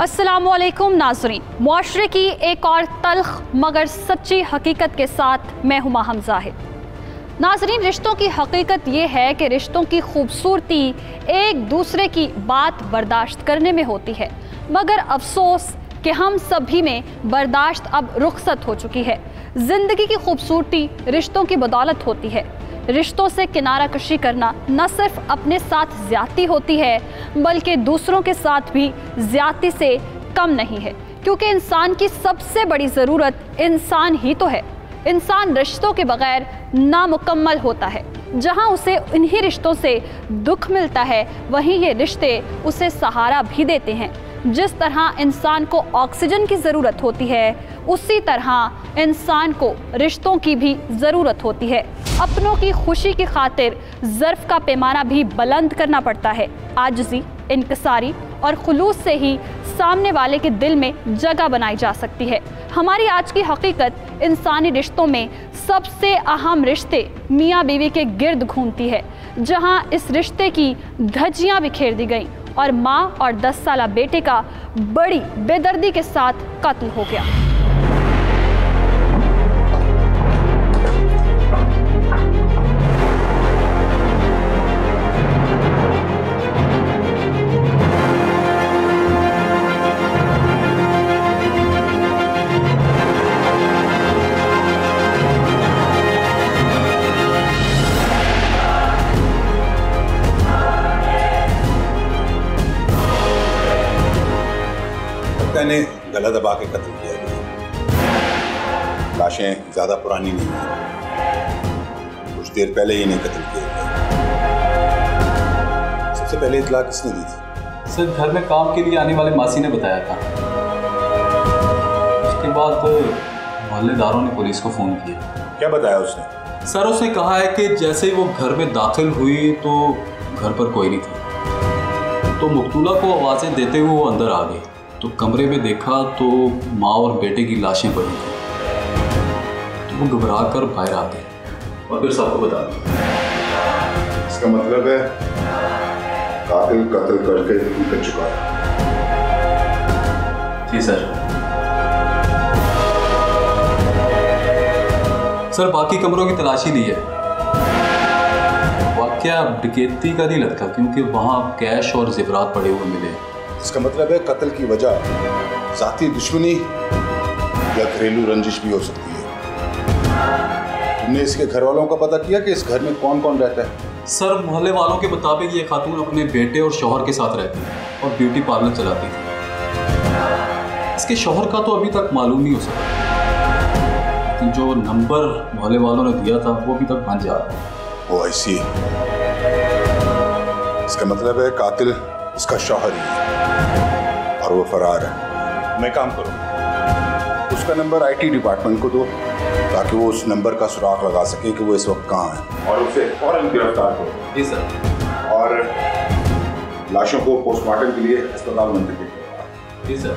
अस्सलामुअलैकुम नाज़रीन, मुआशरे की एक और तल्ख मगर सच्ची हकीकत के साथ मैं हुमा हमज़ाहिद। नाज़रीन, रिश्तों की हकीकत ये है कि रिश्तों की खूबसूरती एक दूसरे की बात बर्दाश्त करने में होती है, मगर अफसोस कि हम सभी में बर्दाश्त अब रुखसत हो चुकी है। ज़िंदगी की खूबसूरती रिश्तों की बदौलत होती है। रिश्तों से किनारा कशी करना न सिर्फ अपने साथ ज़्यादती होती है बल्कि दूसरों के साथ भी ज़्यादती से कम नहीं है, क्योंकि इंसान की सबसे बड़ी ज़रूरत इंसान ही तो है। इंसान रिश्तों के बगैर नामुकम्मल होता है। जहाँ उसे इन्हीं रिश्तों से दुख मिलता है वहीं ये रिश्ते उसे सहारा भी देते हैं। जिस तरह इंसान को ऑक्सीजन की ज़रूरत होती है उसी तरह इंसान को रिश्तों की भी ज़रूरत होती है। अपनों की खुशी की खातिर ज़र्फ़ का पैमाना भी बुलंद करना पड़ता है। आजिज़ी, इनकिसारी और खुलूस से ही सामने वाले के दिल में जगह बनाई जा सकती है। हमारी आज की हकीकत इंसानी रिश्तों में सबसे अहम रिश्ते मियाँ बीवी के गिर्द घूमती है, जहाँ इस रिश्ते की धज्जियाँ बिखेर दी गईं और माँ और 10 साला बेटे का बड़ी बेदर्दी के साथ कत्ल हो गया। ने गला दबा के कत्ल किया गया। लाशें ज्यादा पुरानी नहीं हैं, कुछ देर पहले ही नहीं कत्ल किया गया। सबसे पहले इत्तला किसने दी थी? सर, घर में काम के लिए आने वाले मासी ने बताया था। उसके बाद मोहल्लेदारों ने पुलिस को फोन किया। क्या बताया उसने? सर, उसने कहा है कि जैसे ही वो घर में दाखिल हुई तो घर पर कोई नहीं था, तो मकतूला को आवाज़ें देते हुए वो अंदर आ गई। तो कमरे में देखा तो माँ और बेटे की लाशें पड़ी थी। तो वो घबरा कर बाहर आ गए और फिर सबको बता दिया। इसका मतलब है कातिल कत्ल करके निकल चुका है। जी सर। सर, बाकी कमरों की तलाशी ली है। वाकया डकैती का नहीं लगता, क्योंकि वहाँ कैश और ज़ेवरात पड़े हुए मिले। इसका मतलब है कत्ल की वजह ज़ाती दुश्मनी या घरेलू रंजिश भी हो सकती है। तुमने इसके घर वालों का पता किया कि इस घर में कौन कौन रहता है? सर, मोहल्ले वालों के मुताबिक ये खातून अपने बेटे और शौहर के साथ रहती है और ब्यूटी पार्लर चलाती थी। इसके शौहर का तो अभी तक मालूम नहीं हो सका, लेकिन जो नंबर मोहल्ले वालों ने दिया था वो अभी तक बन जा रहा है। वो ऐसी, इसका मतलब है कातिल इसका शौहर ही है और वो फरार है। मैं काम करूँ, उसका नंबर IT डिपार्टमेंट को दो ताकि वो उस नंबर का सुराग लगा सके कि वो इस वक्त कहाँ है और उसे फौरन गिरफ्तार करो। जी सर। और लाशों को पोस्टमार्टम के लिए अस्पताल मुंतकिल करो। जी सर।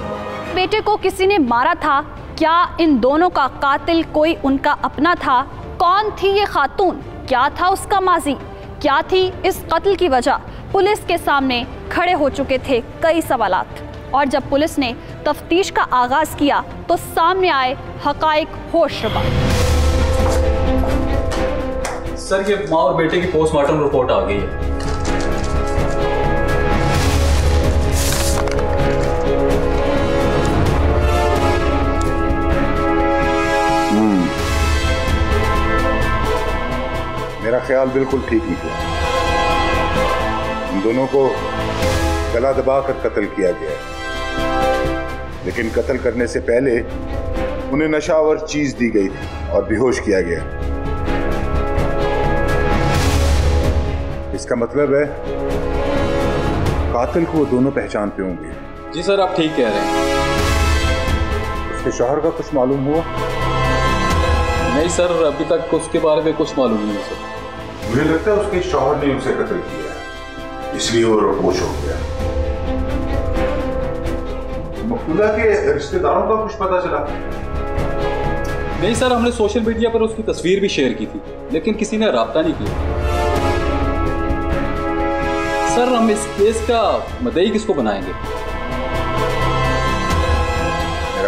बेटे को किसी ने मारा था? क्या इन दोनों का कातिल कोई उनका अपना था? कौन थी ये खातून? क्या था उसका माजी? क्या थी इस कत्ल की वजह? पुलिस के सामने खड़े हो चुके थे कई सवालात, और जब पुलिस ने तफ्तीश का आगाज किया तो सामने आए हकाइक होशरुबा। सर, ये माँ और बेटे की पोस्टमार्टम रिपोर्ट आ गई है। मेरा ख्याल बिल्कुल ठीक निकला। इन दोनों को गला दबाकर कत्ल किया गया है, लेकिन कत्ल करने से पहले उन्हें नशावर चीज दी गई थी और बेहोश किया गया। इसका मतलब है कातिल को वो दोनों पहचानते होंगे। जी सर, आप ठीक कह रहे हैं। उसके शौहर का कुछ मालूम हुआ? नहीं सर, अभी तक उसके बारे में कुछ मालूम नहीं है सर। मुझे लगता है उसके शौहर ने उसे कत्ल किया, इसलिए वो रोपोश हो गया। मकतूला के रिश्तेदारों का कुछ पता चला? नहीं सर, हमने सोशल मीडिया पर उसकी तस्वीर भी शेयर की थी, लेकिन किसी ने राब्ता नहीं किया। सर, हम इस केस का मुद्दई किसको बनाएंगे?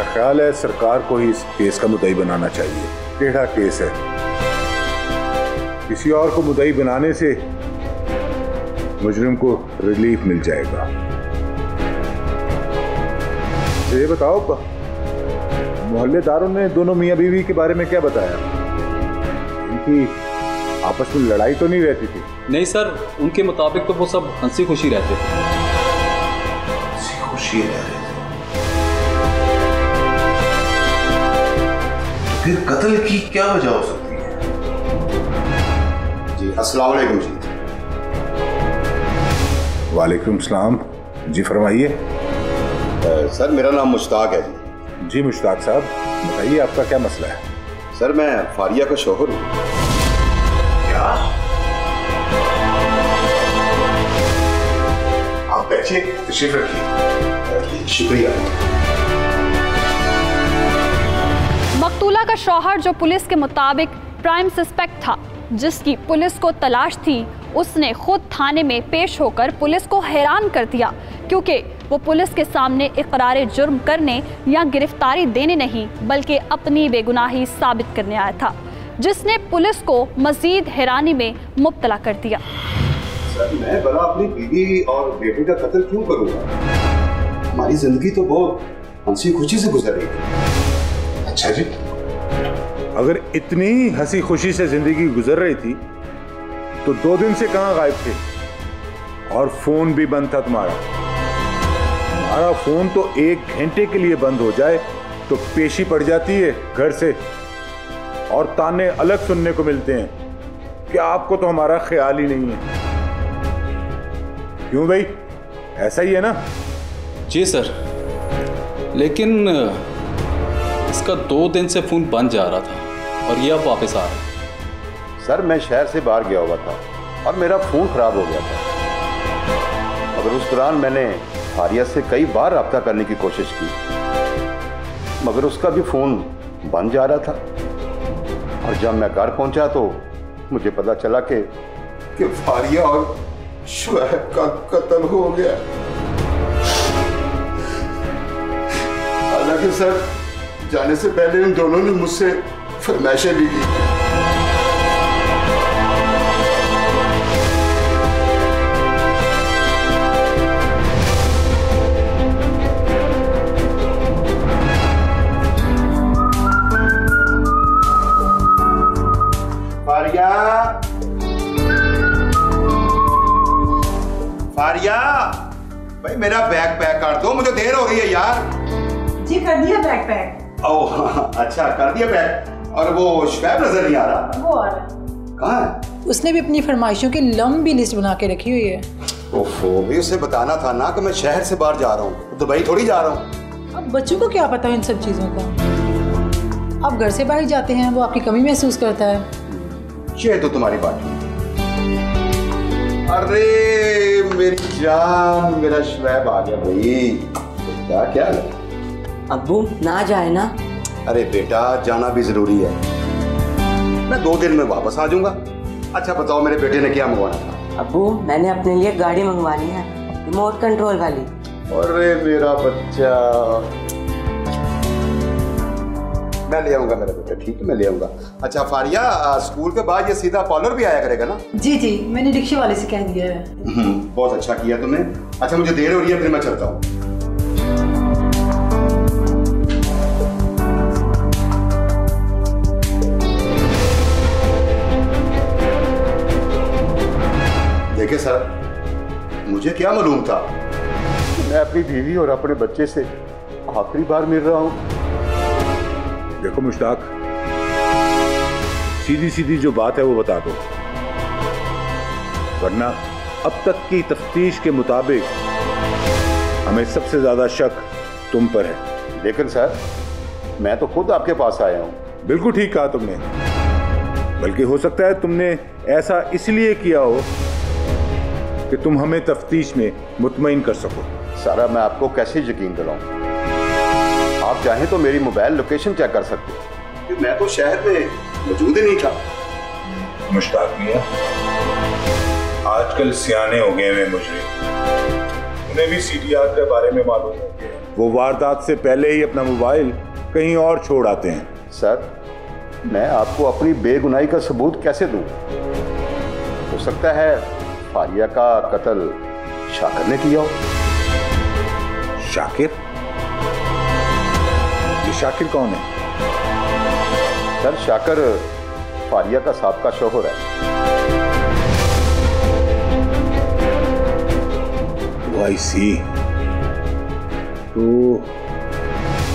ख्याल है सरकार को ही इस केस का मुद्दई बनाना चाहिए। टेढ़ा केस है, किसी और को मुद्दई बनाने से मुजरिम को रिलीफ मिल जाएगा। ये बताओ, मोहल्लेदारों ने दोनों मियां बीवी के बारे में क्या बताया? इनकी आपस में लड़ाई तो नहीं रहती थी? नहीं सर, उनके मुताबिक तो वो सब हंसी खुशी रहते थे। हंसी खुशी रह रहे थे? फिर कत्ल की क्या वजह हो सकती है? जी अस्सलाम वालेकुम जी। वालेकुम सलाम जी, फरमाइए। सर मेरा नाम मुश्ताक है जी। जी मुश्ताक साहब, बताइए आपका क्या मसला है? सर मैं फारिया का शौहर हूँ। क्या? आप बैठिए, तशरीफ रखिए। शुक्रिया। मकतूला का शौहर, जो पुलिस के मुताबिक प्राइम सस्पेक्ट था, जिसकी पुलिस को तलाश थी, उसने खुद थाने में पेश होकर पुलिस को हैरान कर दिया, क्योंकि वो पुलिस के सामने इकरार जुर्म करने या गिरफ्तारी देने नहीं बल्कि अपनी बेगुनाही साबित करने आया था, जिसने पुलिस को मजीद हैरानी में मुब्तला कर दिया। सर मैं भला अपनी बीवी और बेटे का कत्ल क्यों करूँगा? हमारी जिंदगी तो बहुत हंसी खुशी से गुजर रही थी। अच्छा जी, अगर इतनी ही हंसी खुशी से जिंदगी गुजर रही थी तो 2 दिन से कहां गायब थे? और फोन भी बंद था तुम्हारा। हमारा फोन तो 1 घंटे के लिए बंद हो जाए तो पेशी पड़ जाती है घर से, और ताने अलग सुनने को मिलते हैं कि आपको तो हमारा ख्याल ही नहीं है। क्यों भाई, ऐसा ही है ना? जी सर, लेकिन इसका 2 दिन से फ़ोन बंद जा रहा था और ये अब वापस आ रहा है। सर मैं शहर से बाहर गया हुआ था और मेरा फ़ोन ख़राब हो गया था, मगर उस दौरान मैंने फारिया से कई बार रब्ता करने की कोशिश की, मगर उसका भी फ़ोन बंद जा रहा था। और जब मैं घर पहुंचा तो मुझे पता चला कि फारिया और शुएब का कत्ल हो गया। हालांकि सर जाने से पहले इन दोनों ने मुझसे फरमाइशें ली थी। फारिया, भाई मेरा बैग पैक कर दो, मुझे देर हो रही है यार। जी कर दिया बैग पैक। ओह अच्छा, कर दिया बैग। और वो शुएब नजर नहीं आ रहा। वो आ रहा। कहाँ है? उसने भी अपनी फरमाइशों की लंबी लिस्ट बना के रखी हुई है। ओफो, भाई उसे बताना था ना कि मैं शहर से बाहर जा रहा हूँ, दुबई थोड़ी जा रहा हूँ। अब बच्चों को क्या पता इन सब चीज़ों का। अब घर से बाहर जाते हैं, वो आपकी कमी महसूस करता है। ये तो तुम्हारी बात है। अरे मेरी जान, मेरा शुएब आ गया भाई। क्या है? अब्बू ना जाए ना। अरे बेटा जाना भी जरूरी है, मैं 2 दिन में वापस आ जाऊंगा। अच्छा बताओ मेरे बेटे ने क्या मंगवाना था? अब्बू मैंने अपने लिए गाड़ी मंगवानी है, रिमोट कंट्रोल वाली। अरे मेरा बच्चा, मैं ले आऊंगा मेरा बेटा। ठीक है मैं ले आऊंगा। अच्छा फारिया, स्कूल के बाद ये सीधा पार्लर भी आया करेगा ना? जी जी, मैंने रिक्शे वाले से कह दिया है। बहुत अच्छा किया तुमने। अच्छा मुझे देर हो रही है, फिर मैं चलता हूँ। देखिए सर, मुझे क्या मालूम था कि मैं अपनी बीवी और अपने बच्चे से आखिरी बार मिल रहा हूँ। देखो मुश्ताक, सीधी सीधी जो बात है वो बता दो, वरना अब तक की तफ्तीश के मुताबिक हमें सबसे ज्यादा शक तुम पर है। लेकिन सर मैं तो खुद आपके पास आया हूँ। बिल्कुल ठीक कहा तुमने, बल्कि हो सकता है तुमने ऐसा इसलिए किया हो कि तुम हमें तफ्तीश में मुतमईन कर सको। सारा मैं आपको कैसे यकीन दिलाऊं? आप चाहें तो मेरी मोबाइल लोकेशन चेक कर सकते हैं, मैं तो शहर में मौजूद ही नहीं था। मुश्ताक मियां, आजकल सियाने हो गए हैं मुजरिम, उन्हें भी सीडीआर के बारे में मालूम हो गया। वो वारदात से पहले ही अपना मोबाइल कहीं और छोड़ आते हैं। सर, मैं आपको अपनी बेगुनाही का सबूत कैसे दूं? हो सकता है फारिया का कत्ल शाकिर ने किया हो। शाकिर? ये शाकिर कौन है? सर, शाकिर फारिया का साबका शौहर है। आई सी। तो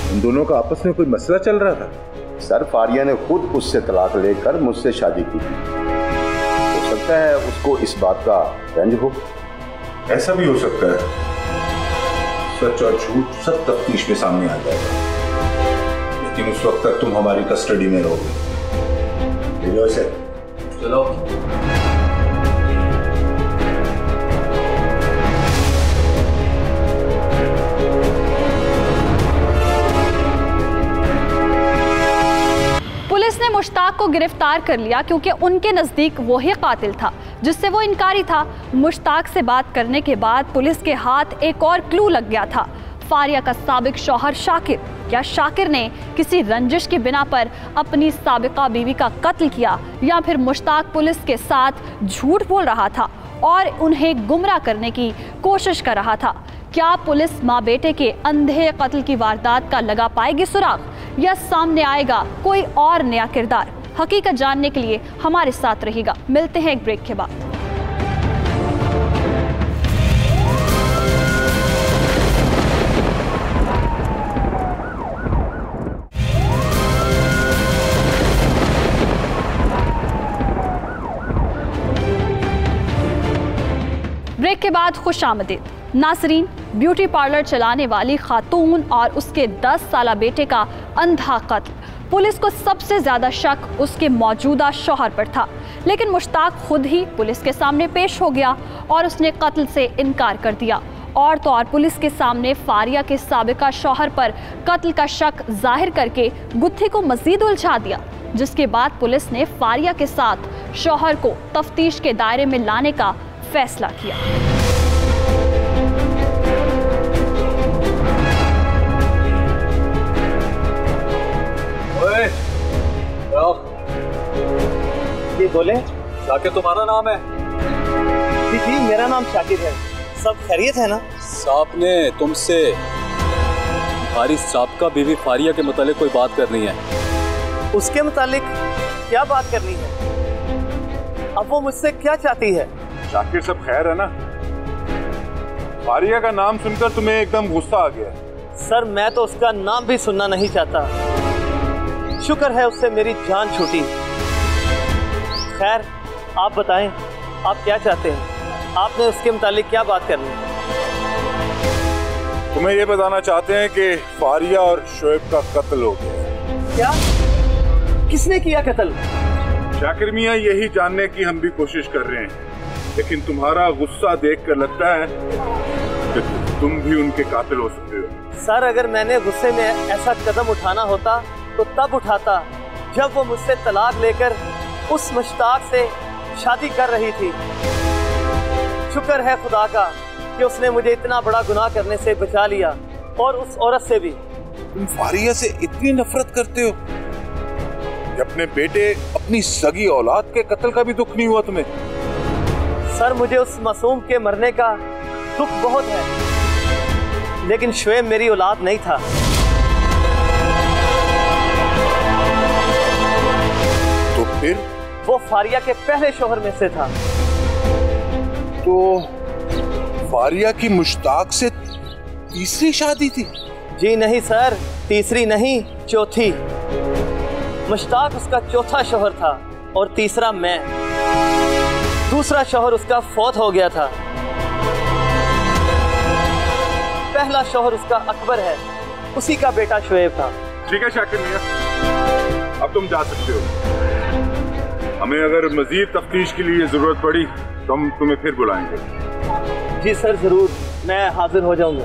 उन दोनों का आपस में कोई मसला चल रहा था? सर, फारिया ने खुद उससे तलाक लेकर मुझसे शादी की थी। हो सकता है उसको इस बात का रंज हो। ऐसा भी हो सकता है। सच और झूठ सब तफ्तीश में सामने आ जाएगा, लेकिन उस वक्त तक तुम हमारी कस्टडी में रहोगे। ले लो इसे। चलो। पुलिस ने मुश्ताक को गिरफ्तार कर लिया क्योंकि उनके नज़दीक वही कातिल था जिससे वो इनकारी था। मुश्ताक से बात करने के बाद पुलिस के हाथ एक और क्लू लग गया था। फारिया का साबिक शौहर शाकिर। क्या शाकिर ने किसी रंजिश की बिना पर अपनी साबिका बीवी का कत्ल किया, या फिर मुश्ताक पुलिस के साथ झूठ बोल रहा था और उन्हें गुमराह करने की कोशिश कर रहा था? क्या पुलिस माँ बेटे के अंधे कत्ल की वारदात का लगा पाएगी सुराग, या सामने आएगा कोई और नया किरदार? हकीकत जानने के लिए हमारे साथ रहिएगा। मिलते हैं एक ब्रेक के बाद। ब्रेक के बाद खुशामदीद। नासरीन, ब्यूटी पार्लर चलाने वाली खातून और उसके 10 साला बेटे का अंधा कत्ल। पुलिस को सबसे ज्यादा शक उसके मौजूदा शौहर पर था, लेकिन मुश्ताक खुद ही पुलिस के सामने पेश हो गया और उसने कत्ल से इनकार कर दिया। और तो और पुलिस के सामने फारिया के साबिका शौहर पर कत्ल का शक जाहिर करके गुत्थी को मजीद उलझा दिया, जिसके बाद पुलिस ने फारिया के साथ शौहर को तफ्तीश के दायरे में लाने का फैसला किया। जी बोले। शाकिर तुम्हारा नाम है? जी जी, मेरा नाम शाकिर है। सब खैरियत है ना? साहब ने तुमसे तुम्हारी साबका बीवी फारिया के मुतालिक कोई बात करनी है। उसके मुतालिक क्या बात करनी है? अब वो मुझसे क्या चाहती है? शाकिर, सब खैर है ना? फारिया का नाम सुनकर तुम्हें एकदम गुस्सा आ गया? सर, मैं तो उसका नाम भी सुनना नहीं चाहता। शुक्र है उससे मेरी जान छूटी। खैर, आप बताएं, आप क्या चाहते हैं? आपने उसके मुतालिक क्या बात करनी है? तुम्हें ये बताना चाहते हैं कि फारिया और शोएब का कत्ल हो गया। क्या? किसने किया कत्ल? शाकिर मियां, यही जानने की हम भी कोशिश कर रहे हैं, लेकिन तुम्हारा गुस्सा देखकर लगता है कि तुम भी उनके कातिल हो सकते हो। सर, अगर मैंने गुस्से में ऐसा कदम उठाना होता तो तब उठाता जब वो मुझसे तलाक लेकर उस मुश्ताक से शादी कर रही थी। शुक्र है खुदा का कि उसने मुझे इतना बड़ा गुनाह करने से बचा लिया, और उस औरत से भी। तुम फारिया से इतनी नफरत करते हो कि अपने बेटे, अपनी सगी औलाद के कत्ल का भी दुख नहीं हुआ तुम्हें? सर, मुझे उस मासूम के मरने का दुख बहुत है, लेकिन शोएब मेरी औलाद नहीं था। तो फिर? वो फारिया के पहले शौहर में से था। तो फारिया की मुश्ताक से तीसरी शादी थी? जी नहीं सर, तीसरी नहीं, चौथी। मुश्ताक उसका चौथा शौहर था और तीसरा मैं। दूसरा शौहर उसका फौत हो गया था। पहला शौहर उसका अकबर है, उसी का बेटा शोएब था। ठीक है शाकिर मियां, अब तुम जा सकते हो। हमें अगर मजीद तफ्तीश के लिए जरूरत पड़ी तो हम तुम्हें फिर बुलाएंगे। जी सर, जरूर, मैं हाजिर हो जाऊंगा।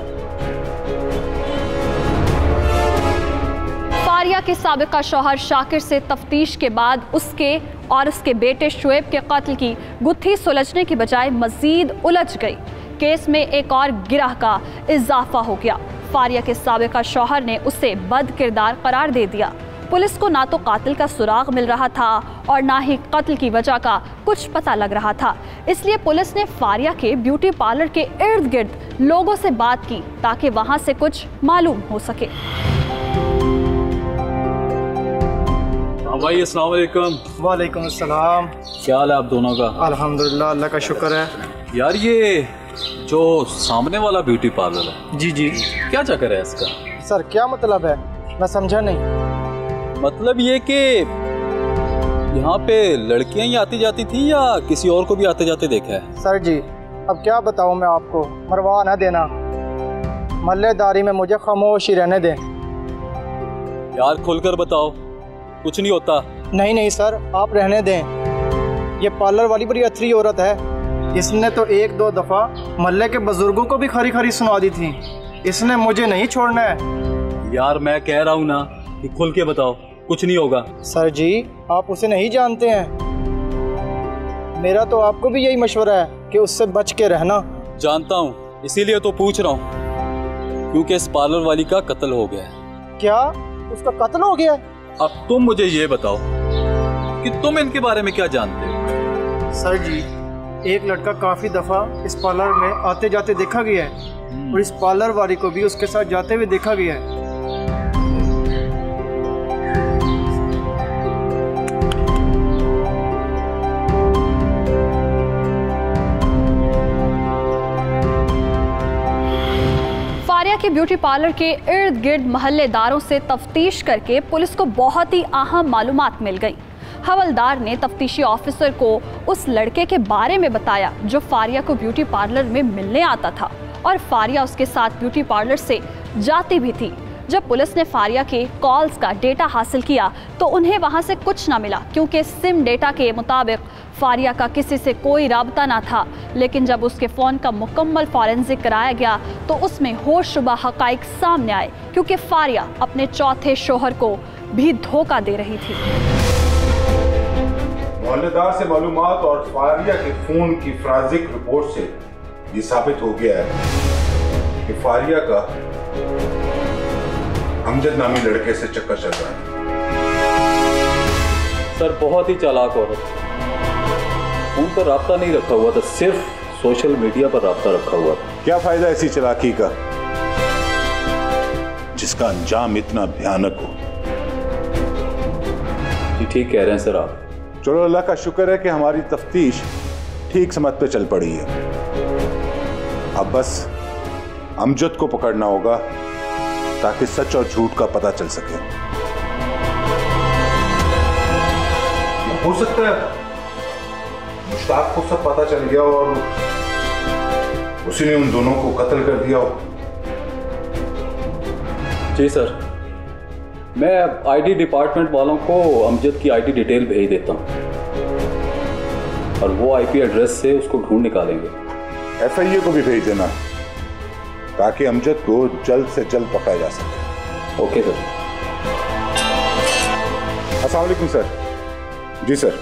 फारिया के साबिका शौहर शाकिर से तफ्तीश के बाद उसके और उसके बेटे शोएब के कत्ल की गुत्थी सुलझने की बजाय मजीद उलझ गई। केस में एक और गिरह का इजाफा हो गया। फारिया के साबिका शौहर ने उसे बद किरदार करार दे दिया। पुलिस को ना तो कातिल का सुराग मिल रहा था और ना ही कत्ल की वजह का कुछ पता लग रहा था। इसलिए पुलिस ने फारिया के ब्यूटी पार्लर के इर्द गिर्द लोगों से बात की ताकि वहां से कुछ मालूम हो सके। भाई अस्सलाम वालेकुम। वालेकुम अस्सलाम। क्या हाल है आप दोनों का? अल्हम्दुलिल्लाह, अल्लाह का शुक्र है। यार ये जो सामने वाला ब्यूटी पार्लर है, जी जी, क्या चक्कर है इसका? सर क्या मतलब है, मैं समझा नहीं। मतलब ये कि यहाँ पे लड़कियां ही आती जाती थी या किसी और को भी आते जाते देखा है? सर जी अब क्या बताऊँ मैं आपको, मरवा न देना, मल्लेदारी में मुझे खामोश ही रहने दें। यार खुलकर बताओ, कुछ नहीं होता। नहीं नहीं सर, आप रहने दें। ये पार्लर वाली बड़ी अथरी औरत है, इसने तो एक दो दफ़ा मोहल्ले के बुजुर्गों को भी खरी खरी सुना दी थी। इसने मुझे नहीं छोड़ना है। यार मैं कह रहा हूँ ना कि खुल के बताओ, कुछ नहीं होगा। सर जी आप उसे नहीं जानते हैं, मेरा तो आपको भी यही मशवरा है कि उससे बच के रहना। जानता हूँ, इसीलिए तो पूछ रहा हूँ, क्योंकि इस पार्लर वाली का कत्ल हो गया है। क्या उसका कत्ल हो गया? अब तुम मुझे ये बताओ कि तुम इनके बारे में क्या जानते हो? सर जी एक लड़का काफ़ी दफ़ा इस पार्लर में आते जाते देखा गया है और इस पार्लर वाली को भी उसके साथ जाते हुए देखा गया है। फारिया के ब्यूटी पार्लर के इर्द गिर्द महल्लेदारों से तफ्तीश करके पुलिस को बहुत ही अहम मालूमात मिल गई। हवलदार ने तफ्तीशी ऑफिसर को उस लड़के के बारे में बताया जो फारिया को ब्यूटी पार्लर में मिलने आता था और फारिया उसके साथ ब्यूटी पार्लर से जाती भी थी। जब पुलिस ने फारिया के कॉल्स का डेटा हासिल किया तो उन्हें वहां से कुछ ना मिला, क्योंकि सिम डेटा के मुताबिक फारिया का किसी से कोई राबता ना था। लेकिन जब उसके फ़ोन का मुकम्मल फॉरेंसिक कराया गया तो उसमें होशरुबा हक़ाइक़ सामने आए, क्योंकि फारिया अपने चौथे शौहर को भी धोखा दे रही थी। मोहल्लेदार से मालूमात और फारिया के फोन की फोरेंसिक रिपोर्ट से ये साबित हो गया है कि फारिया का अमजद नामी लड़के से चक्कर चल रहा है। सर बहुत ही चालाक औरत, फोन पर राब्ता नहीं रखा हुआ था, सिर्फ सोशल मीडिया पर राब्ता रखा हुआ था। क्या फायदा ऐसी चालाकी का जिसका अंजाम इतना भयानक हो। जी ठीक कह रहे हैं सर आप। चलो अल्लाह का शुक्र है कि हमारी तफ्तीश ठीक समत पे चल पड़ी है। अब बस अमजद को पकड़ना होगा ताकि सच और झूठ का पता चल सके। हो सकता है मुश्ताक को सब पता चल गया और उसी ने उन दोनों को कत्ल कर दिया हो। जी सर, मैं आईटी डिपार्टमेंट वालों को अमजद की आईटी डिटेल भेज देता हूँ और वो आईपी एड्रेस से उसको ढूंढ निकालेंगे। एफआईए को भी भेज देना ताकि अमजद को जल्द से जल्द पकड़ा जा सके। Okay sir. अस्सलाम वालेकुम सर। जी सर।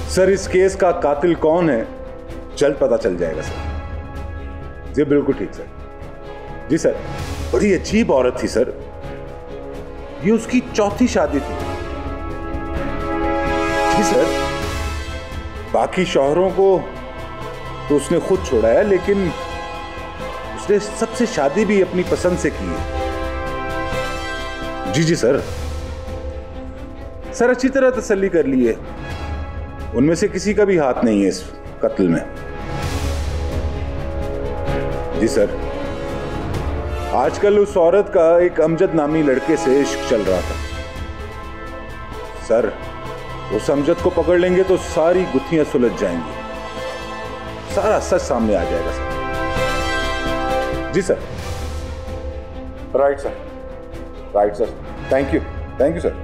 सर इस केस का कातिल कौन है जल्द पता चल जाएगा सर। जी बिल्कुल ठीक सर। जी सर, बड़ी अजीब औरत थी सर, ये उसकी चौथी शादी थी। जी सर, बाकी शौहरों को तो उसने खुद छोड़ा है, लेकिन उसने सबसे शादी भी अपनी पसंद से की है। जी जी सर। सर अच्छी तरह तसल्ली कर ली है, उनमें से किसी का भी हाथ नहीं है इस कत्ल में। जी सर, आजकल उस औरत का एक अमजद नामी लड़के से इश्क चल रहा था। सर उस अमजद को पकड़ लेंगे तो सारी गुत्थियां सुलझ जाएंगी, सारा सच सामने आ जाएगा सर। जी sir. Right sir, right sir. Thank you sir.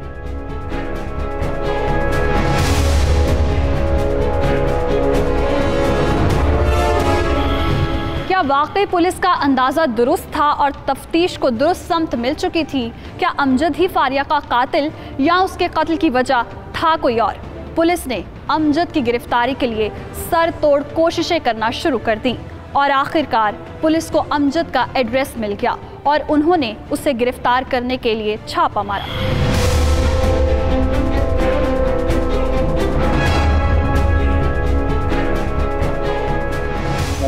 क्या वाकई पुलिस का अंदाजा दुरुस्त था और तफ्तीश को दुरुस्त समत मिल चुकी थी? क्या अमजद ही फारिया का कातिल या उसके कत्ल की वजह था कोई और? पुलिस ने अमजद की गिरफ्तारी के लिए सर तोड़ कोशिशें करना शुरू कर दी और आखिरकार पुलिस को अमजद का एड्रेस मिल गया और उन्होंने उसे गिरफ्तार करने के लिए छापा मारा।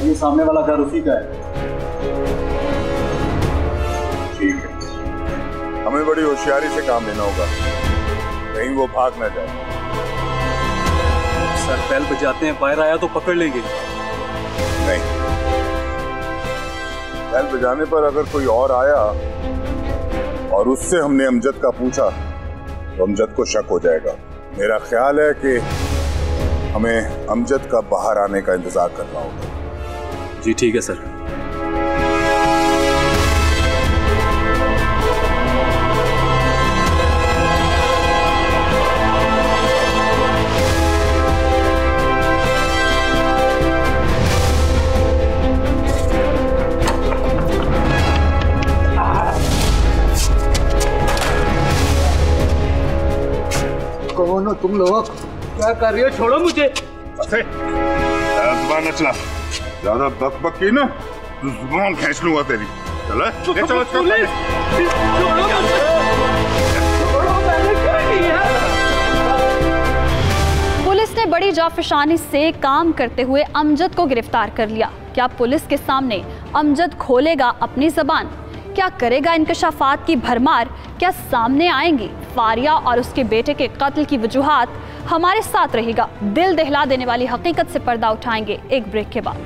ये सामने वाला घर उसी का है। ठीक है, हमें बड़ी होशियारी से काम लेना होगा, कहीं वो भाग ना जाए। सर बेल बजाते हैं, बाहर आया तो पकड़ लेंगे। नहीं, बेल बजाने पर अगर कोई और आया और उससे हमने अमजद का पूछा तो अमजद को शक हो जाएगा। मेरा ख्याल है कि हमें अमजद का बाहर आने का इंतजार करना होगा। जी ठीक है सर। कौन हो तुम लोग? क्या कर रही हो? छोड़ो मुझे। जुबान न चला, ज्यादा बक बक की ना तो जुबान खींच लूंगा तेरी। चला ले चलो पुलिस ने बड़ी जाफिशानी से काम करते हुए अमजद को गिरफ्तार कर लिया। क्या पुलिस के सामने अमजद खोलेगा अपनी जबान? क्या करेगा इंकशाफात की भरमार? क्या सामने आएंगी फारिया और उसके बेटे के कत्ल की वजूहात? हमारे साथ रहेगा, दिल दहला देने वाली हकीकत से पर्दा उठाएंगे एक ब्रेक के बाद।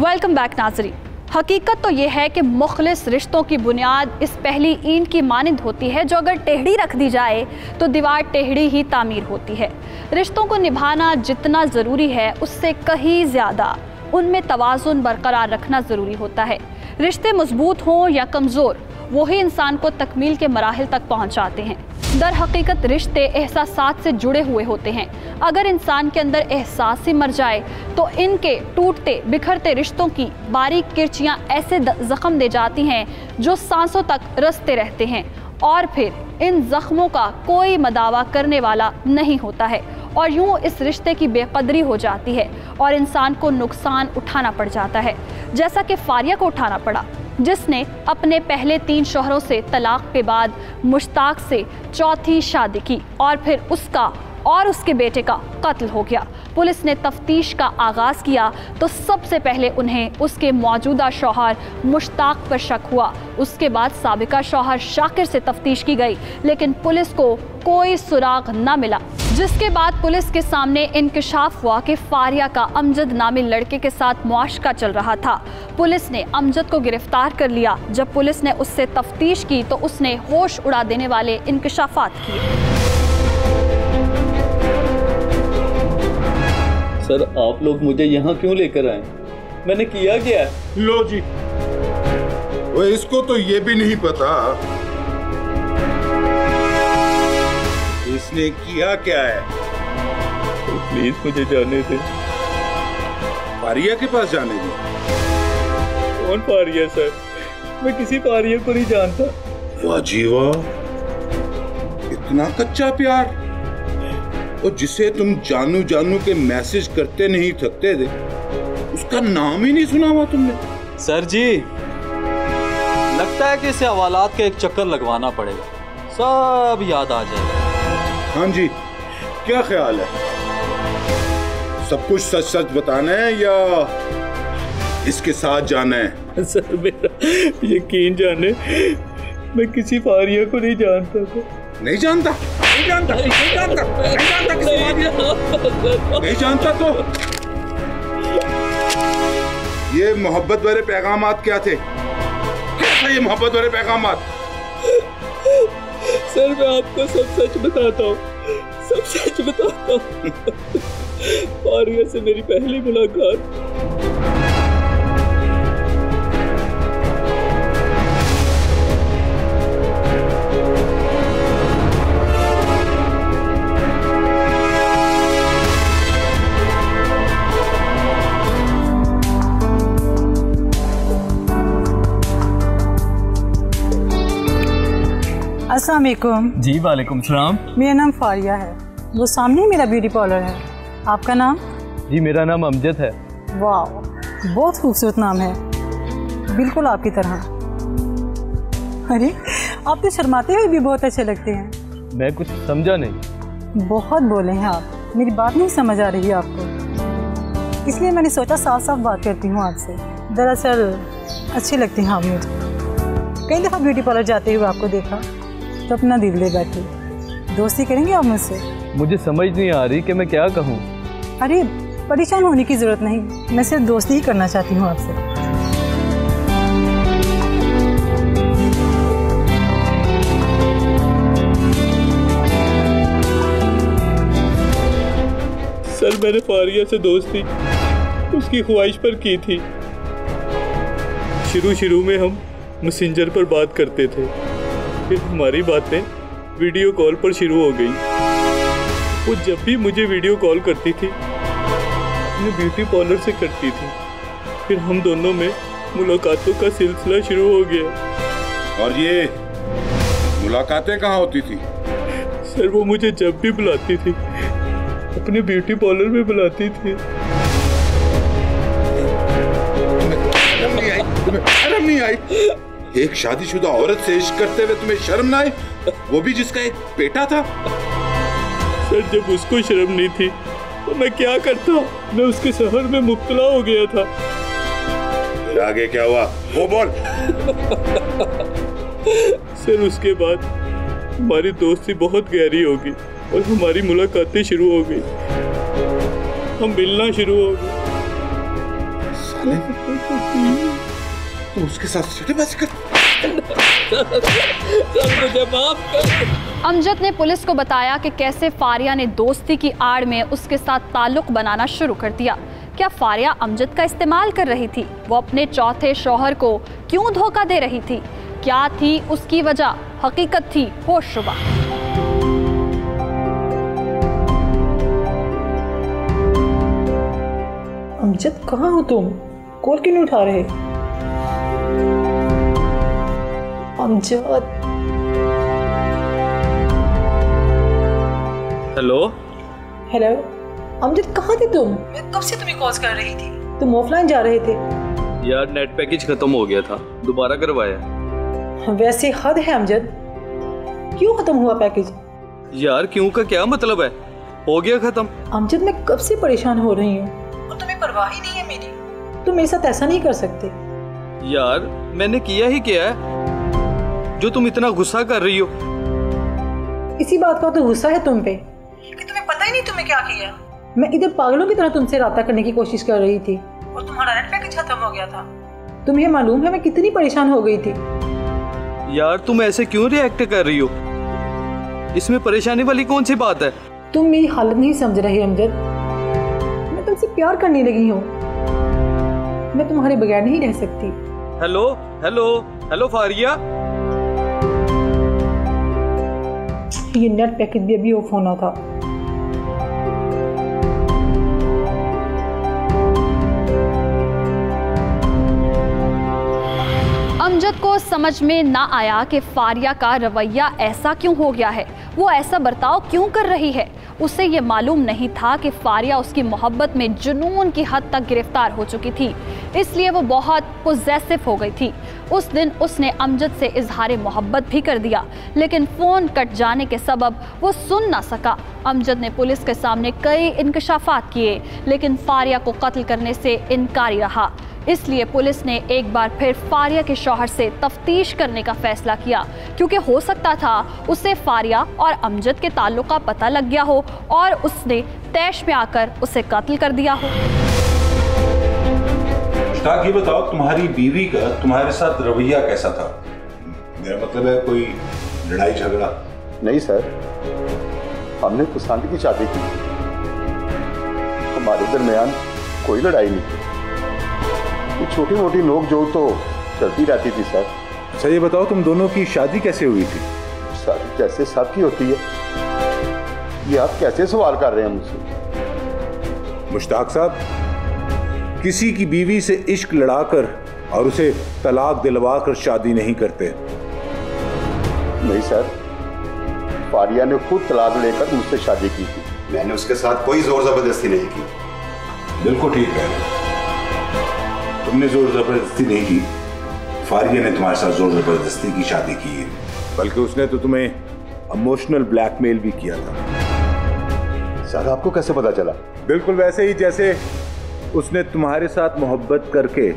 वेलकम बैक नाज़रीन। हकीकत तो ये है कि मुखलिस रिश्तों की बुनियाद इस पहली ईंट की मानिंद होती है जो अगर टेढ़ी रख दी जाए तो दीवार टेढ़ी ही तामीर होती है। रिश्तों को निभाना जितना ज़रूरी है उससे कहीं ज़्यादा उनमें तवाज़ुन बरकरार रखना ज़रूरी होता है। रिश्ते मजबूत हों या कमज़ोर, वही इंसान को तकमील के मराहिल तक पहुँचाते हैं। दर हकीकत रिश्ते एहसासात से जुड़े हुए होते हैं। अगर इंसान के अंदर एहसास ही मर जाए तो इनके टूटते बिखरते रिश्तों की बारीक किरचियाँ ऐसे जख्म दे जाती हैं जो सांसों तक रसते रहते हैं और फिर इन जख्मों का कोई मदावा करने वाला नहीं होता है और यूं इस रिश्ते की बेकदरी हो जाती है और इंसान को नुकसान उठाना पड़ जाता है, जैसा कि फारिया को उठाना पड़ा, जिसने अपने पहले 3 शौहरों से तलाक के बाद मुश्ताक से चौथी शादी की और फिर उसका और उसके बेटे का कत्ल हो गया। पुलिस ने तफ्तीश का आगाज़ किया तो सबसे पहले उन्हें उसके मौजूदा शौहर मुश्ताक पर शक हुआ। उसके बाद साबिका शौहर शाकिर से तफ्तीश की गई लेकिन पुलिस को कोई सुराग न मिला, जिसके बाद पुलिस के सामने इंकशाफ हुआ कि फारिया का अमजद नामी लड़के के साथ मुआशका चल रहा था। पुलिस ने अमजद को गिरफ्तार कर लिया। जब पुलिस ने उससे तफ्तीश की तो उसने होश उड़ा देने वाले इंकशाफात किए। सर आप लोग मुझे यहाँ क्यों लेकर आए? मैंने किया क्या? लो जी, वो इसको तो ये भी नहीं पता इसने किया क्या है। तो प्लीज मुझे जाने दे। फारिया के पास जाने दे। कौन फारिया सर? मैं किसी फारिया को नहीं जानता। वाह जी वाह, इतना कच्चा प्यार। और जिसे तुम जानू जानू के मैसेज करते नहीं थकते थे, उसका नाम ही नहीं सुना हुआ तुमने। सर जी, लगता है कि इसे हवालात का एक चक्कर लगवाना पड़ेगा, सब याद आ जाएगा। हाँ जी, क्या ख्याल है? सब कुछ सच सच बताना है या इसके साथ जाना है? सर मेरा यकीन जाने, मैं किसी फारिया को नहीं जानता था। नहीं जानता? नहीं जानता? नहीं जानता? नहीं जानता किसी फारिया? नहीं जानता तो ये मोहब्बत भरे पैगामात क्या थे? क्या था ये मोहब्बत भरे पैगामात? सर मैं आपको सब सच बताता हूँ, सब सच बताता हूँ। फारिया से मेरी पहली मुलाकात अस्सलाम वालेकुम। जी वालेकुम सलाम। मेरा नाम फारिया है, वो सामने मेरा ब्यूटी पार्लर है। आपका नाम? जी मेरा नाम अमजद है। वाह, बहुत खूबसूरत नाम है, बिल्कुल आपकी तरह। अरे आप तो शर्माते हुए भी बहुत अच्छे लगते हैं। मैं कुछ समझा नहीं। बहुत बोले हैं आप, मेरी बात नहीं समझ आ रही है आपको, इसलिए मैंने सोचा साफ साफ बात करती हूँ आपसे। दरअसल अच्छे लगते हैं आप मुझे। कई दफ़ा ब्यूटी पार्लर जाते हुए आपको देखा तो अपना दिल ले बैठी। दोस्ती करेंगे आप मुझसे? मुझे समझ नहीं आ रही कि मैं क्या कहूँ। अरे परेशान होने की ज़रूरत नहीं, मैं सिर्फ दोस्ती ही करना चाहती हूँ आपसे। सर मैंने फारिया से दोस्ती उसकी ख्वाहिश पर की थी। शुरू में हम मैसेंजर पर बात करते थे, फिर हमारी बातें वीडियो कॉल पर शुरू हो गई। वो जब भी मुझे वीडियो कॉल करती थी अपने ब्यूटी पार्लर से करती थी, फिर हम दोनों में मुलाकातों का सिलसिला शुरू हो गया। और ये मुलाकातें कहाँ होती थी? सर वो मुझे जब भी बुलाती थी अपने ब्यूटी पार्लर में बुलाती थी। तुम्हें शर्म नहीं आई? एक शादीशुदा औरत से इश्क करते हुए तुम्हें शर्म ना आई? वो भी जिसका एक बेटा था। सर जब उसको शर्म नहीं थी तो मैं क्या करता? मैं उसके सफर में मुब्तला हो गया था। फिर आगे क्या हुआ वो बोल। सर उसके बाद हमारी दोस्ती बहुत गहरी होगी और हमारी मुलाकातें शुरू हो गई, हम मिलना शुरू हो गए। तुम उसके साथ सट्टेबाजी कर। मुझे माफ कर। अमजद ने पुलिस को बताया कि कैसे फारिया ने दोस्ती की आड़ में उसके साथ ताल्लुक बनाना शुरू कर दिया। क्या फारिया अमजद का इस्तेमाल कर रही थी? वो अपने चौथे शौहर को क्यों धोखा दे रही थी? क्या थी उसकी वजह? हकीकत थी होशरुबा। अमजद कहाँ हो तुम? कॉल क्यों नहीं उठा रहे? अमजद। हेलो हेलो अमजद, कहाँ थे तुम? मैं कब से तुम्हें कॉल कर रही थी। तुम ऑफलाइन जा रहे थे। यार नेट पैकेज खत्म हो गया था, दोबारा करवाया। वैसे हद है अमजद, क्यों खत्म हुआ पैकेज? यार क्यों का क्या मतलब है? हो गया खत्म। अमजद मैं कब से परेशान हो रही हूँ और तुम्हें परवाह ही नहीं है मेरी। तुम मेरे साथ ऐसा नहीं कर सकते। यार मैंने किया ही क्या है जो तुम इतना गुस्सा कर रही हो? इसी बात का तो गुस्सा है तुम पे कि तुम्हें पता ही नहीं तुमने क्या किया। मैं इधर पागलों की तरह तुमसे राब्ता करने की कोशिश कर रही थी और तुम्हारा नेट पैकेज खत्म हो गया था। तुम्हें मालूम है मैं कितनी परेशान हो गई थी। यार तुम ऐसे क्यों रिएक्ट कर रही हो? इसमें परेशानी वाली कौन सी बात है? तुम मेरी हालत नहीं समझ रहे अमजद। मैं तुमसे प्यार करने लगी हूँ, मैं तुम्हारे बगैर नहीं रह सकती। Hello hello hello Faria. ये नेट पैकेज भी अभी ऑफ होना था। अमजद को समझ में ना आया कि फारिया का रवैया ऐसा क्यों हो गया है, वो ऐसा बर्ताव क्यों कर रही है। उसे ये मालूम नहीं था कि फारिया उसकी मोहब्बत में जुनून की हद तक गिरफ्तार हो चुकी थी, इसलिए वो बहुत पोजेसिव हो गई थी। उस दिन उसने अमजद से इजहार मोहब्बत भी कर दिया, लेकिन फ़ोन कट जाने के सबब वो सुन ना सका। अमजद ने पुलिस के सामने कई इंकशाफात किए, लेकिन फारिया को कत्ल करने से इनकारी रहा। इसलिए पुलिस ने एक बार फिर फारिया के शौहर से तफ्तीश करने का फैसला किया, क्योंकि हो सकता था उसे फारिया और अमजद के ताल्लुक का पता लग गया हो और उसने तैश में आकर उसे कत्ल कर दिया हो। ये बताओ तुम्हारी बीवी का तुम्हारे साथ रवैया कैसा था? मेरा मतलब है कोई लड़ाई झगड़ा? नहीं सर, हमने पसंद की शादी की, हमारे दरमियान कोई लड़ाई नहीं थी। छोटी मोटी नोक जोक तो चलती रहती थी सर। अच्छा ये बताओ तुम दोनों की शादी कैसे हुई थी? शादी कैसे सबकी होती है, ये आप कैसे सवाल कर रहे हैं मुझसे? मुश्ताक साहब, किसी की बीवी से इश्क लड़ाकर और उसे तलाक दिलवा कर शादी नहीं करते। नहीं सर, फारिया ने खुद तलाक लेकर मुझसे शादी की थी। मैंने उसके साथ कोई जोर जबरदस्ती नहीं की। बिल्कुल ठीक कह रहे हो, तुमने जोर जबरदस्ती नहीं की। फारिया ने तुम्हारे साथ जोर जबरदस्ती की शादी की है, बल्कि उसने तो तुम्हें इमोशनल ब्लैकमेल भी किया था। सर आपको कैसे पता चला? बिल्कुल वैसे ही जैसे उसने तुम्हारे साथ मोहब्बत करके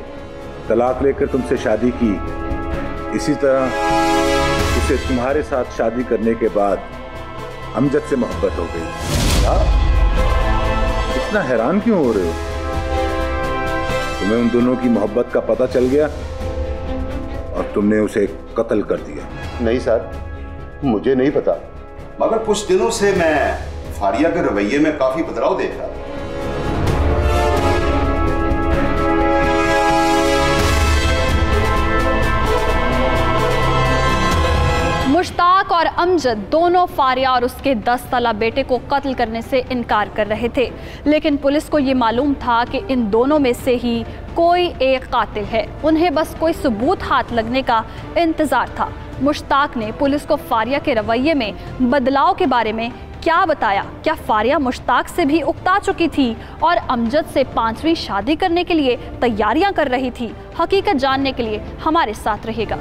तलाक लेकर तुमसे शादी की, इसी तरह उसे तुम्हारे साथ शादी करने के बाद अमजद से मोहब्बत हो गई। क्या? इतना हैरान क्यों हो रहे हो? तुम्हें उन दोनों की मोहब्बत का पता चल गया और तुमने उसे कत्ल कर दिया। नहीं सर, मुझे नहीं पता, मगर कुछ दिनों से मैं फारिया के रवैये में काफी बदलाव देख रहा था। मुश्ताक और अमजद दोनों फारिया और उसके 10 साला बेटे को कत्ल करने से इनकार कर रहे थे, लेकिन पुलिस को ये मालूम था कि इन दोनों में से ही कोई एक कातिल है। उन्हें बस कोई सबूत हाथ लगने का इंतजार था। मुश्ताक ने पुलिस को फारिया के रवैये में बदलाव के बारे में क्या बताया? क्या फारिया मुश्ताक से भी उकता चुकी थी और अमजद से 5वीं शादी करने के लिए तैयारियां कर रही थी? हकीकत जानने के लिए हमारे साथ रहेगा।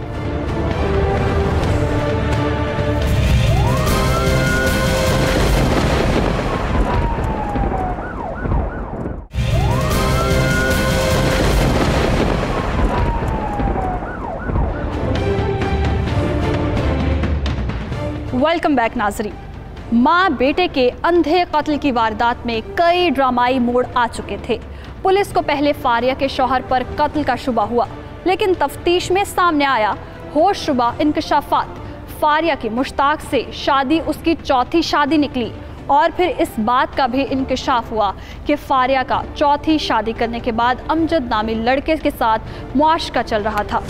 वेलकम बैक नाजरीन। माँ बेटे के अंधे कत्ल की वारदात में कई ड्रामाई मोड़ आ चुके थे। पुलिस को पहले फारिया के शौहर पर कत्ल का शुबा हुआ, लेकिन तफ्तीश में सामने आया होशरुबा इंकशाफात। फारिया की मुश्ताक से शादी उसकी चौथी शादी निकली और फिर इस बात का भी इंकशाफ हुआ कि फारिया का चौथी शादी करने के बाद अमजद नामी लड़के के साथ मुआशका चल रहा था।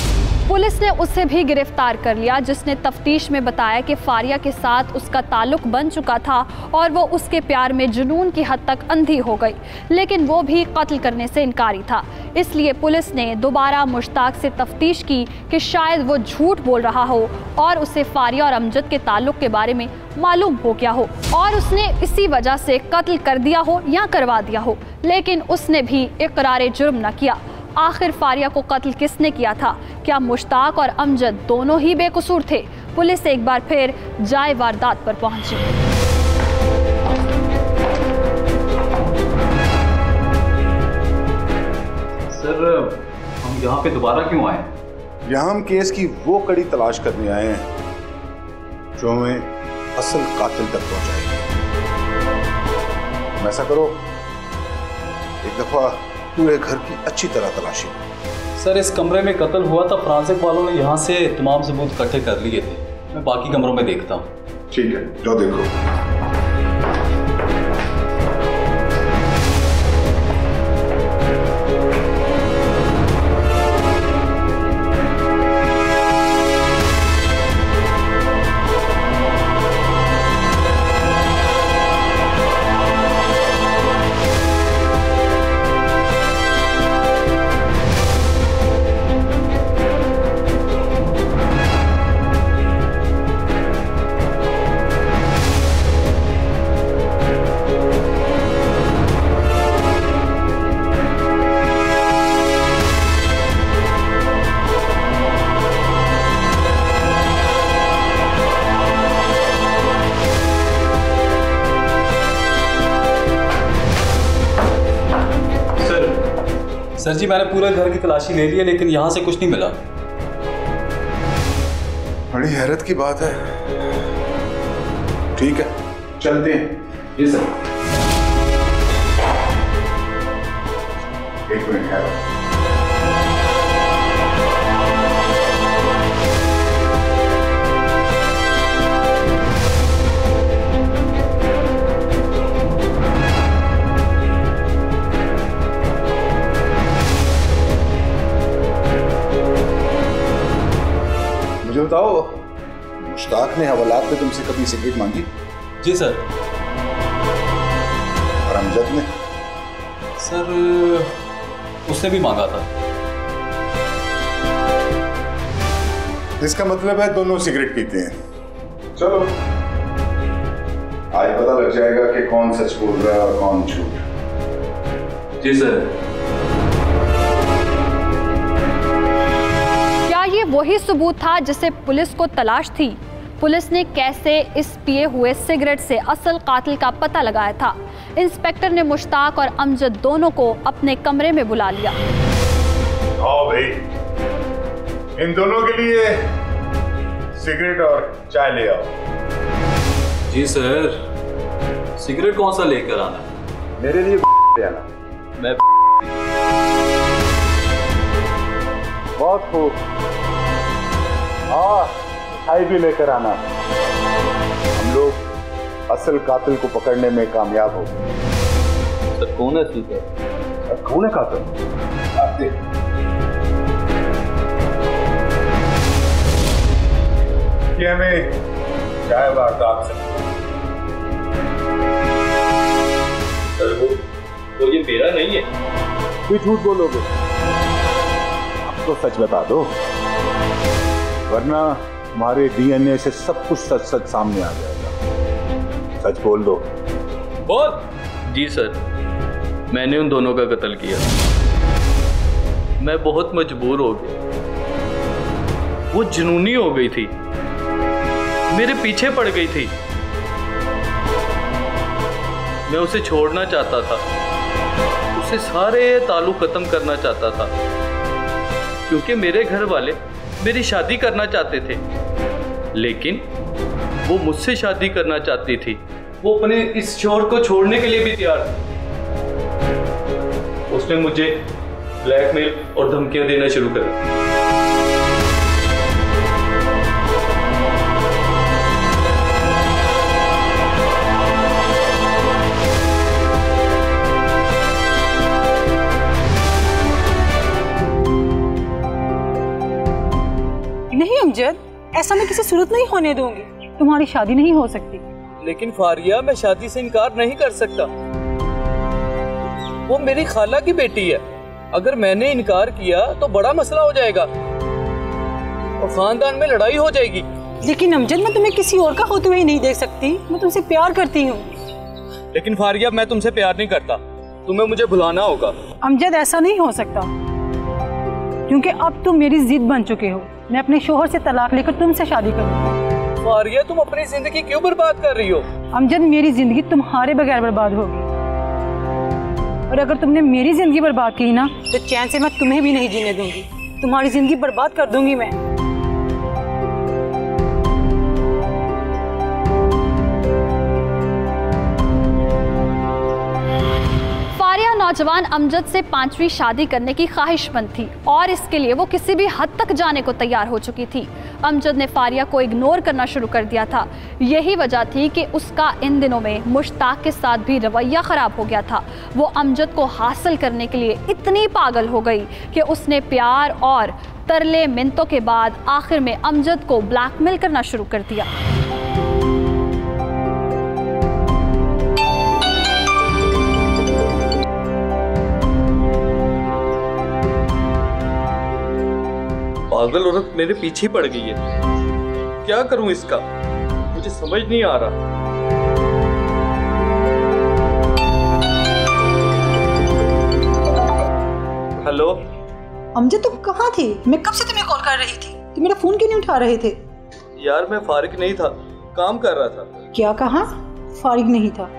पुलिस ने उसे भी गिरफ्तार कर लिया, जिसने तफ्तीश में बताया कि फारिया के साथ उसका ताल्लुक बन चुका था और वो उसके प्यार में जुनून की हद तक अंधी हो गई, लेकिन वो भी कत्ल करने से इनकारी था। इसलिए पुलिस ने दोबारा मुश्ताक से तफ्तीश की कि शायद वो झूठ बोल रहा हो और उसे फारिया और अमजद के ताल्लुक के बारे में मालूम हो गया हो और उसने इसी वजह से कत्ल कर दिया हो या करवा दिया हो, लेकिन उसने भी इकरार जुर्म न किया। आखिर फारिया को कत्ल किसने किया था? क्या मुश्ताक और अमजद दोनों ही बेकसूर थे? पुलिस एक बार फिर जाए वारदात पर पहुंची। सर, हम यहाँ पे दोबारा क्यों आए? यहाँ हम केस की वो कड़ी तलाश करने आए हैं जो हमें असल कातिल तक पहुंचाएगी। ऐसा करो, एक दफा पूरे घर की अच्छी तरह तलाशी। सर, इस कमरे में कत्ल हुआ था, फ्रांसिक वालों ने यहाँ से तमाम सबूत इकट्ठे कर लिए थे। मैं बाकी कमरों में देखता हूँ। ठीक है, जाओ देखो। सर जी, मैंने पूरे घर की तलाशी ले ली है, लेकिन यहाँ से कुछ नहीं मिला। बड़ी हैरत की बात है। ठीक है, चलते हैं। जी सर। एक मिनट है। मुझे बताओ, मुश्ताक ने हवालात पे तुमसे कभी सिगरेट मांगी? जी सर। और अमजद ने? सर, उसने भी मांगा था। इसका मतलब है दोनों सिगरेट पीते हैं। चलो। आज पता लग जाएगा कि कौन सच बोल रहा है और कौन झूठ। जी सर। क्या ये वही सबूत था जिसे पुलिस को तलाश थी? पुलिस ने कैसे इस पिए हुए सिगरेट से असल कातिल का पता लगाया था? इंस्पेक्टर ने मुश्ताक और अमजद दोनों को अपने कमरे में बुला लिया। आओ भाई, इन दोनों के लिए सिगरेट और चाय ले आओ। जी सर। सिगरेट कौन सा लेकर आना? मेरे लिए ले आना। मैं बहुत खूब। मिठाई भी लेकर आना। हम लोग असल कातिल को पकड़ने में कामयाब हो गए। सर कौन है असल कातिल? कौन है कातिल? आप देख। कि हमें चाय वारदात से तो ये मेरा नहीं है। कोई झूठ बोलोगे? अब तो सच बता दो, वरना तुम्हारे डीएनए से सब कुछ सच सच सामने आ जाएगा। सच बोल दो। बोल। जी सर, मैंने उन दोनों का कत्ल किया। मैं बहुत मजबूर हो गया। वो जुनूनी हो गई थी, मेरे पीछे पड़ गई थी। मैं उसे छोड़ना चाहता था, उसे सारे ताल्लुक खत्म करना चाहता था, क्योंकि मेरे घर वाले मेरी शादी करना चाहते थे, लेकिन वो मुझसे शादी करना चाहती थी। वो अपने इस शोहर को छोड़ने के लिए भी तैयार थी। उसने मुझे ब्लैकमेल और धमकियां देना शुरू कर दी। नहीं अमजद, ऐसा मैं किसी सूरत नहीं होने दूंगी। तुम्हारी शादी नहीं हो सकती। लेकिन फारिया, मैं शादी से इनकार नहीं कर सकता। वो मेरी खाला की बेटी है। अगर मैंने इनकार किया तो बड़ा मसला हो जाएगा और खानदान में लड़ाई हो जाएगी। लेकिन अमजद, मैं तुम्हें किसी और का होते हुए नहीं देख सकती। मैं तुमसे प्यार करती हूँ। लेकिन फारिया, मैं तुमसे प्यार नहीं करता। तुम्हें मुझे भुलाना होगा। अमजद, ऐसा नहीं हो सकता, क्योंकि अब तुम मेरी जिद बन चुके हो। मैं अपने शोहर से तलाक लेकर तुमसे शादी करूंगी। फारिया, तुम अपनी जिंदगी क्यों बर्बाद कर रही हो? अमजद, मेरी जिंदगी तुम्हारे बगैर बर्बाद होगी, और अगर तुमने मेरी जिंदगी बर्बाद की ना, तो चैन से मैं तुम्हें भी नहीं जीने दूंगी। तुम्हारी जिंदगी बर्बाद कर दूंगी मैं। फारिया नौजवान अमजद से 5वीं शादी करने की ख्वाहिशमंद थी और इसके लिए वो किसी भी हद तक जाने को तैयार हो चुकी थी। अमजद ने फारिया को इग्नोर करना शुरू कर दिया था। यही वजह थी कि उसका इन दिनों में मुश्ताक के साथ भी रवैया ख़राब हो गया था। वो अमजद को हासिल करने के लिए इतनी पागल हो गई कि उसने प्यार और तरले मिन्नतों के बाद आखिर में अमजद को ब्लैकमेल करना शुरू कर दिया। पागल औरत मेरे पीछे पड़ गई है। क्या करूं इसका, मुझे समझ नहीं आ रहा। हेलो अमजद, तुम कहाँ थे? मैं कब से तुम्हें कॉल कर रही थी। तुम मेरा फोन क्यों नहीं उठा रहे थे? यार, मैं फारिग नहीं था, काम कर रहा था। क्या कहा? फारिग नहीं था?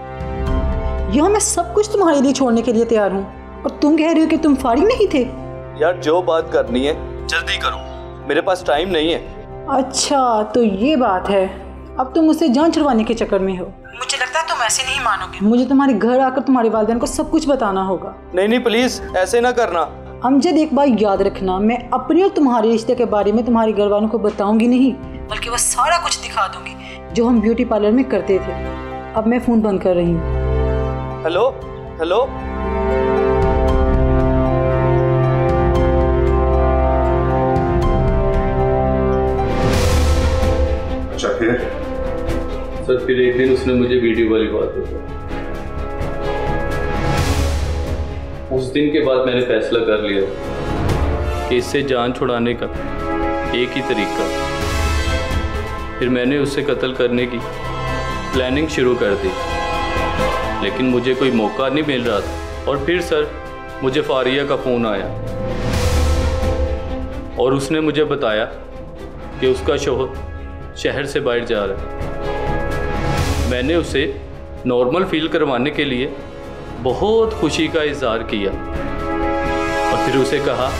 यहाँ मैं सब कुछ तुम्हारे लिए छोड़ने के लिए तैयार हूँ, और तुम कह रहे हो कि तुम फारिग नहीं थे। यार, जो बात करनी है जल्दी करो, मेरे पास टाइम नहीं है। अच्छा, तो ये बात है। अब तुम मुझसे जान छुड़वाने के चक्कर में हो। मुझे लगता है तुम ऐसे नहीं मानोगे। मुझे तुम्हारे घर आकर तुम्हारे वालिदैन को सब कुछ बताना होगा। नहीं नहीं, प्लीज ऐसे ना करना। अमजद, एक बात याद रखना, मैं अपने और तुम्हारे रिश्ते के बारे में तुम्हारे घर वालों को बताऊंगी नहीं, बल्कि वो सारा कुछ दिखा दूंगी जो हम ब्यूटी पार्लर में करते थे। अब मैं फोन बंद कर रही हूँ। Hello hello. अच्छा, फिर? सर, फिर एक दिन उसने मुझे वीडियो वाली बात बताई। उस दिन के बाद मैंने फैसला कर लिया कि इससे जान छुड़ाने का एक ही तरीका। फिर मैंने उससे कत्ल करने की प्लानिंग शुरू कर दी, लेकिन मुझे कोई मौका नहीं मिल रहा था। और फिर सर मुझे फारिया का फ़ोन आया और उसने मुझे बताया कि उसका शौहर शहर से बाहर जा रहा है। मैंने उसे नॉर्मल फील करवाने के लिए बहुत खुशी का इजहार किया और फिर उसे कहा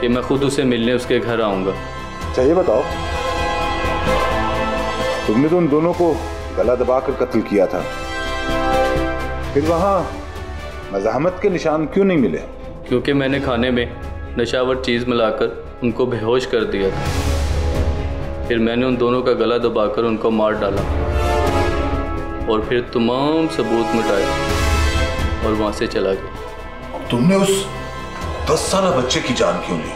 कि मैं खुद उसे मिलने उसके घर आऊँगा। अच्छा ये बताओ, तुमने तो उन दोनों को गला दबाकर कत्ल किया था, फिर वहाँ मज़ाहमत के निशान क्यों नहीं मिले? क्योंकि मैंने खाने में नशावर चीज़ मिलाकर उनको बेहोश कर दिया था। फिर मैंने उन दोनों का गला दबाकर उनको मार डाला और फिर तमाम सबूत मिटाए और वहाँ से चला गया। और तुमने उस 10 साल बच्चे की जान क्यों ली?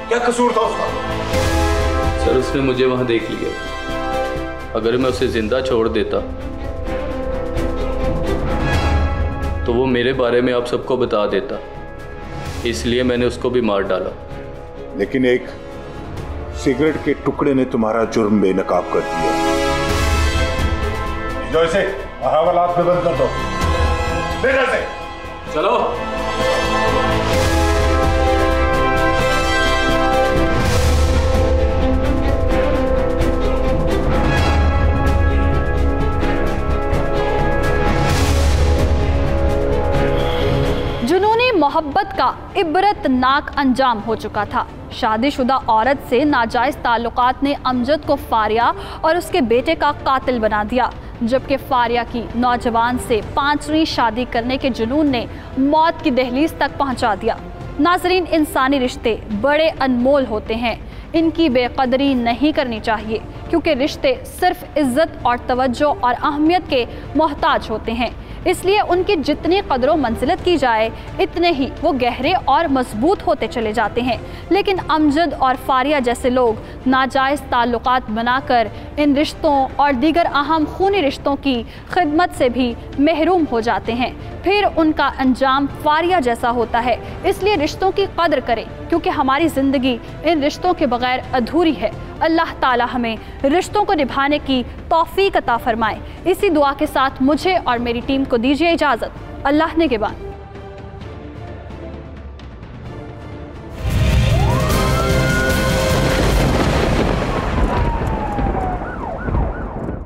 क्या कसूर था उसका? सर उसने मुझे वहाँ देख लिया। अगर मैं उसे जिंदा छोड़ देता तो वो मेरे बारे में आप सबको बता देता, इसलिए मैंने उसको भी मार डाला। लेकिन एक सिगरेट के टुकड़े ने तुम्हारा जुर्म बेनकाब कर दिया। जो इसे हवालात में बंद कर दो। ले से चलो। जुनूनी मोहब्बत का इबरतनाक अंजाम हो चुका था। शादीशुदा औरत से नाजायज़ ताल्लुकात ने अमजद को फारिया और उसके बेटे का कातिल बना दिया, जबकि फारिया की नौजवान से 5वीं शादी करने के जुनून ने मौत की दहलीज तक पहुंचा दिया। नाज़रीन, इंसानी रिश्ते बड़े अनमोल होते हैं, इनकी बेकदरी नहीं करनी चाहिए, क्योंकि रिश्ते सिर्फ इज्जत और तवज्जो और अहमियत के मोहताज होते हैं। इसलिए उनकी जितनी कदरों मंजिलत की जाए इतने ही वो गहरे और मजबूत होते चले जाते हैं। लेकिन अमजद और फारिया जैसे लोग नाजायज़ ताल्लुकात बनाकर इन रिश्तों और दीगर अहम खूनी रिश्तों की खिदमत से भी महरूम हो जाते हैं, फिर उनका अंजाम फारिया जैसा होता है। इसलिए रिश्तों की कदर करें, क्योंकि हमारी ज़िंदगी इन रिश्तों के बगैर अधूरी है। अल्लाह ताला हमें रिश्तों को निभाने की तौफीक अता फरमाए। इसी दुआ के साथ मुझे और मेरी टीम को दीजिए इजाज़त। अल्लाह ने के बाद।